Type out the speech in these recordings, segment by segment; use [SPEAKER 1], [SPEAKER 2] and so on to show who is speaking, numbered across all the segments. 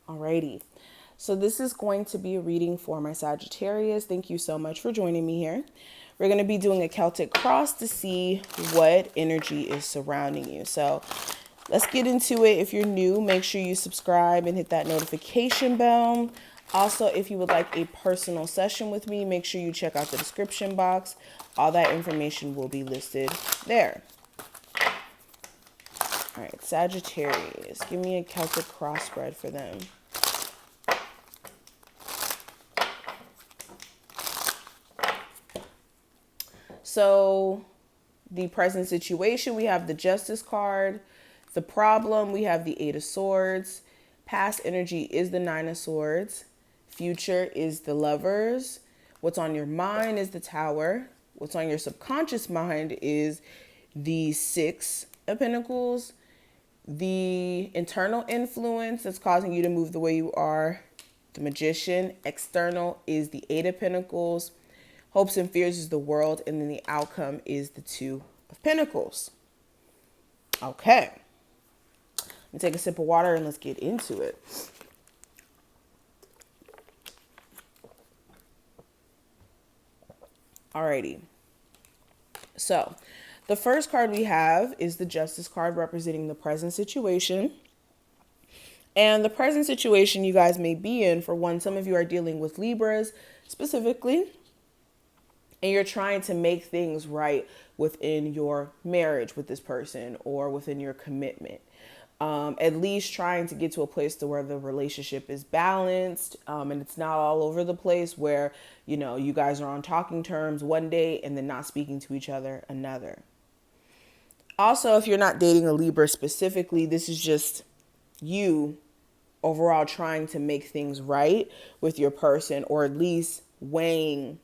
[SPEAKER 1] Alrighty. So this is going to be a reading for my Sagittarius. Thank you so much for joining me here. We're going to be doing a Celtic Cross to see what energy is surrounding you. So let's get into it. If you're new, make sure you subscribe and hit that notification bell. Also, if you would like a personal session with me, make sure you check out the description box. All that information will be listed there. All right, Sagittarius, give me a Celtic Cross spread for them. So the present situation, we have the Justice card. The problem, we have the Eight of Swords. Past energy is the Nine of Swords. Future is the Lovers. What's on your mind is the Tower. What's on your subconscious mind is the Six of Pentacles. The internal influence that's causing you to move the way you are, the Magician. External is the Eight of Pentacles. Hopes and fears is the World, and then the outcome is the Two of Pentacles. Okay. Let me take a sip of water and let's get into it. Alrighty. So, the first card we have is the Justice card representing the present situation. And the present situation you guys may be in, for one, some of you are dealing with Libras specifically, and you're trying to make things right within your marriage with this person or within your commitment. At least trying to get to a place to where the relationship is balanced, and it's not all over the place where, you know, you guys are on talking terms one day and then not speaking to each other another. Also, if you're not dating a Libra specifically, this is just you overall trying to make things right with your person, or at least weighing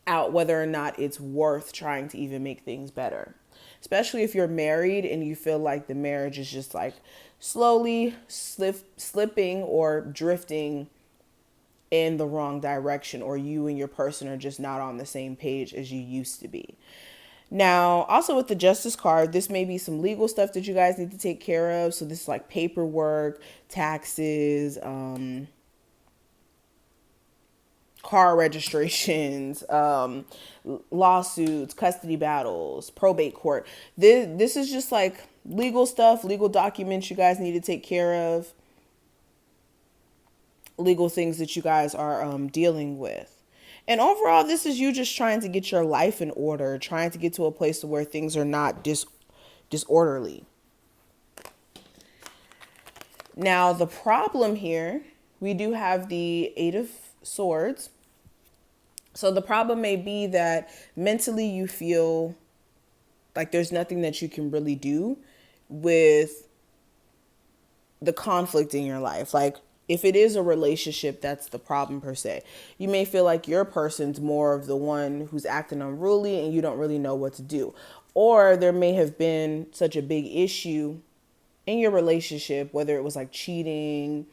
[SPEAKER 1] out whether or not it's worth trying to even make things better. Especially if you're married and you feel like the marriage is just like slowly slipping or drifting in the wrong direction, or you and your person are just not on the same page as you used to be. Now, also with the Justice card, this may be some legal stuff that you guys need to take care of. So this is like paperwork, taxes, car registrations, lawsuits, custody battles, probate court. This is just like legal stuff, legal documents you guys need to take care of, legal things that you guys are dealing with. And overall, this is you just trying to get your life in order, trying to get to a place where things are not disorderly. Now, the problem here, we do have the Eight of Swords. So the problem may be that mentally you feel like there's nothing that you can really do with the conflict in your life. Like, if it is a relationship, that's the problem per se. You may feel like your person's more of the one who's acting unruly and you don't really know what to do. Or there may have been such a big issue in your relationship, whether it was like cheating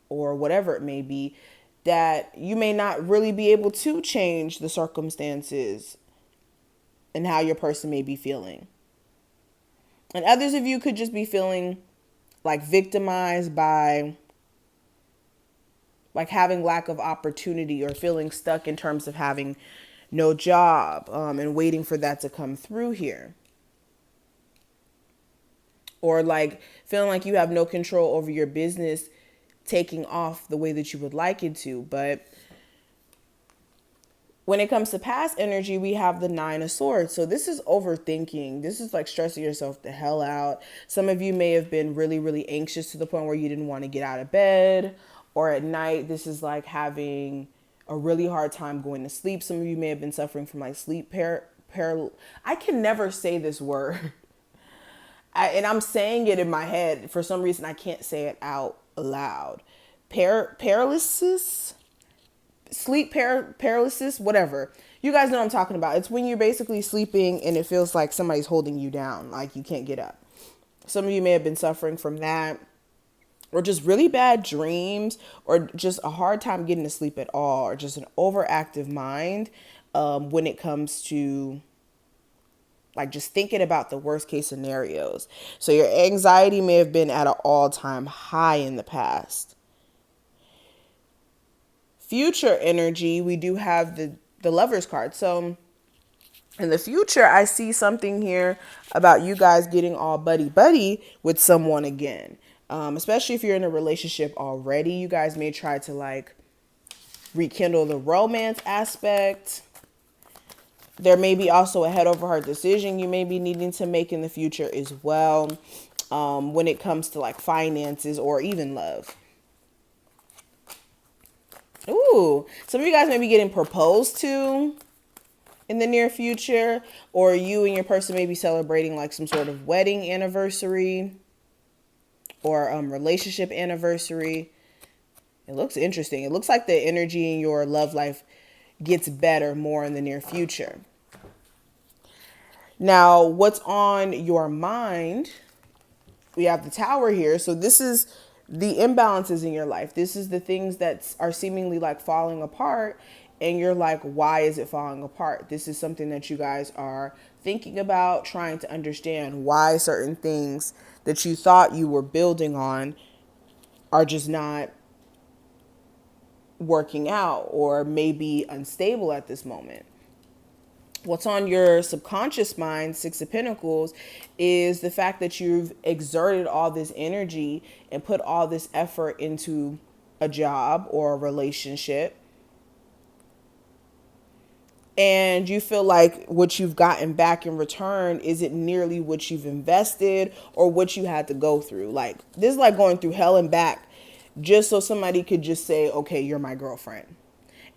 [SPEAKER 1] or whatever it may be, that you may not really be able to change the circumstances and how your person may be feeling. And others of you could just be feeling like victimized by like having lack of opportunity, or feeling stuck in terms of having no job, and waiting for that to come through here. Or like feeling like you have no control over your business taking off the way that you would like it to. But when it comes to past energy, we have the Nine of Swords. So this is overthinking. This is like stressing yourself the hell out. Some of you may have been really, really anxious to the point where you didn't want to get out of bed. Or at night, this is like having a really hard time going to sleep. Some of you may have been suffering from like sleep I can never say this word. And I'm saying it in my head. For some reason, I can't say it out loud. Paralysis? Sleep paralysis? Whatever. You guys know what I'm talking about. It's when you're basically sleeping and it feels like somebody's holding you down. Like you can't get up. Some of you may have been suffering from that. Or just really bad dreams, or just a hard time getting to sleep at all, or just an overactive mind when it comes to like just thinking about the worst case scenarios. So your anxiety may have been at an all-time high in the past. future energy, we do have the Lovers card. So in the future, I see something here about you guys getting all buddy with someone again. Especially if you're in a relationship already, you guys may try to like rekindle the romance aspect. There may be also a head over heart decision you may be needing to make in the future as well, when it comes to like finances or even love. Ooh, some of you guys may be getting proposed to in the near future, or you and your person may be celebrating like some sort of wedding anniversary or relationship anniversary. It looks interesting. It looks like the energy in your love life gets better more in the near future. Now, what's on your mind? We have the Tower here. So this is the imbalances in your life. This is the things that are seemingly like falling apart. And you're like, why is it falling apart? This is something that you guys are thinking about, trying to understand why certain things that you thought you were building on are just not working out or maybe unstable at this moment. What's on your subconscious mind, Six of Pentacles, is the fact that you've exerted all this energy and put all this effort into a job or a relationship. And you feel like what you've gotten back in return isn't nearly what you've invested or what you had to go through. Like, this is like going through hell and back just so somebody could just say, okay, you're my girlfriend.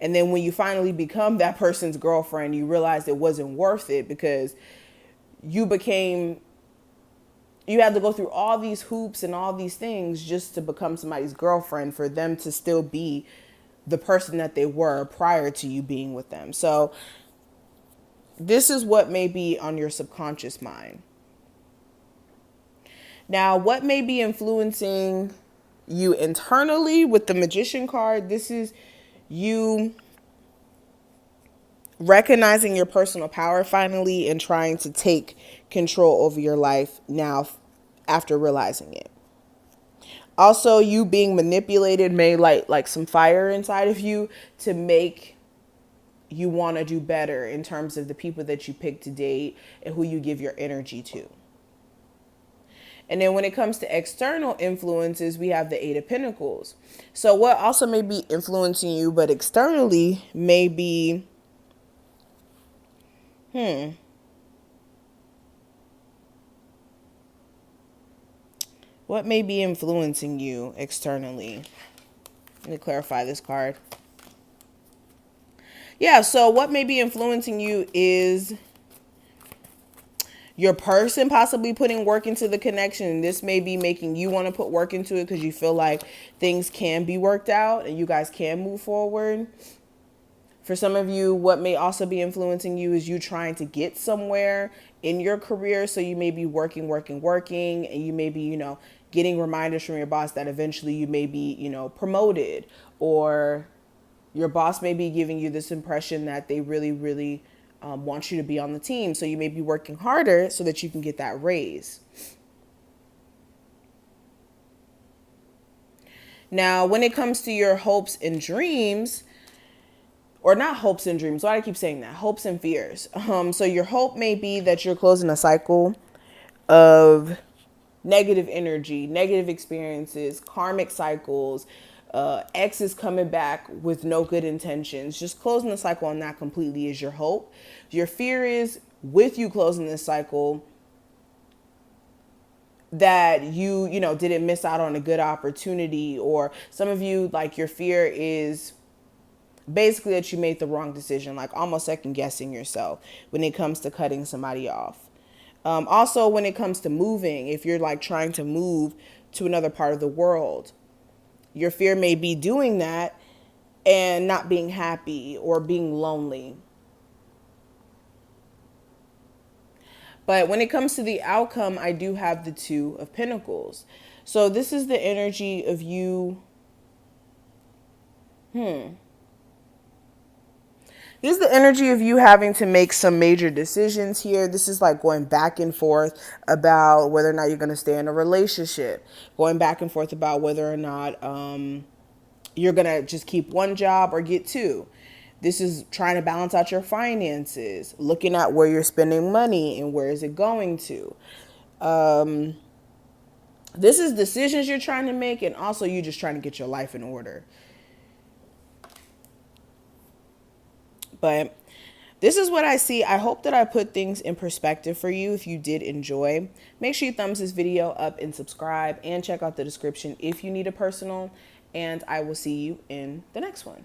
[SPEAKER 1] And then when you finally become that person's girlfriend, you realize it wasn't worth it because you had to go through all these hoops and all these things just to become somebody's girlfriend for them to still be the person that they were prior to you being with them. So this is what may be on your subconscious mind. Now, what may be influencing you internally with the Magician card? This is you recognizing your personal power finally and trying to take control over your life now after realizing it. Also, you being manipulated may light like some fire inside of you to make you want to do better in terms of the people that you pick to date and who you give your energy to. And then when it comes to external influences, we have the Eight of Pentacles. So what also may be influencing you, but externally may be, what may be influencing you externally? Let me clarify this card. Yeah, so what may be influencing you is your person possibly putting work into the connection. This may be making you want to put work into it because you feel like things can be worked out and you guys can move forward. For some of you, what may also be influencing you is you trying to get somewhere in your career. So you may be working, and you may be, getting reminders from your boss that eventually you may be, promoted, or your boss may be giving you this impression that they really, really want you to be on the team. So you may be working harder so that you can get that raise. Now, when it comes to your hopes and dreams, or not hopes and dreams, why do I keep saying that? Hopes and fears. So your hope may be that you're closing a cycle of negative energy, negative experiences, karmic cycles, exes coming back with no good intentions. Just closing the cycle on that completely is your hope. Your fear is with you closing this cycle that you didn't miss out on a good opportunity, or some of you, like, your fear is basically that you made the wrong decision, like almost second guessing yourself when it comes to cutting somebody off. Also, when it comes to moving, if you're like trying to move to another part of the world, your fear may be doing that and not being happy or being lonely. But when it comes to the outcome, I do have the Two of Pentacles. So this is the energy of you. This is the energy of you having to make some major decisions here. This is like going back and forth about whether or not you're going to stay in a relationship. Going back and forth about whether or not you're going to just keep one job or get two. This is trying to balance out your finances, looking at where you're spending money and where is it going to. This is decisions you're trying to make, and also you just trying to get your life in order. But this is what I see. I hope that I put things in perspective for you. If you did enjoy, make sure you thumbs this video up and subscribe, and check out the description if you need a personal. And I will see you in the next one.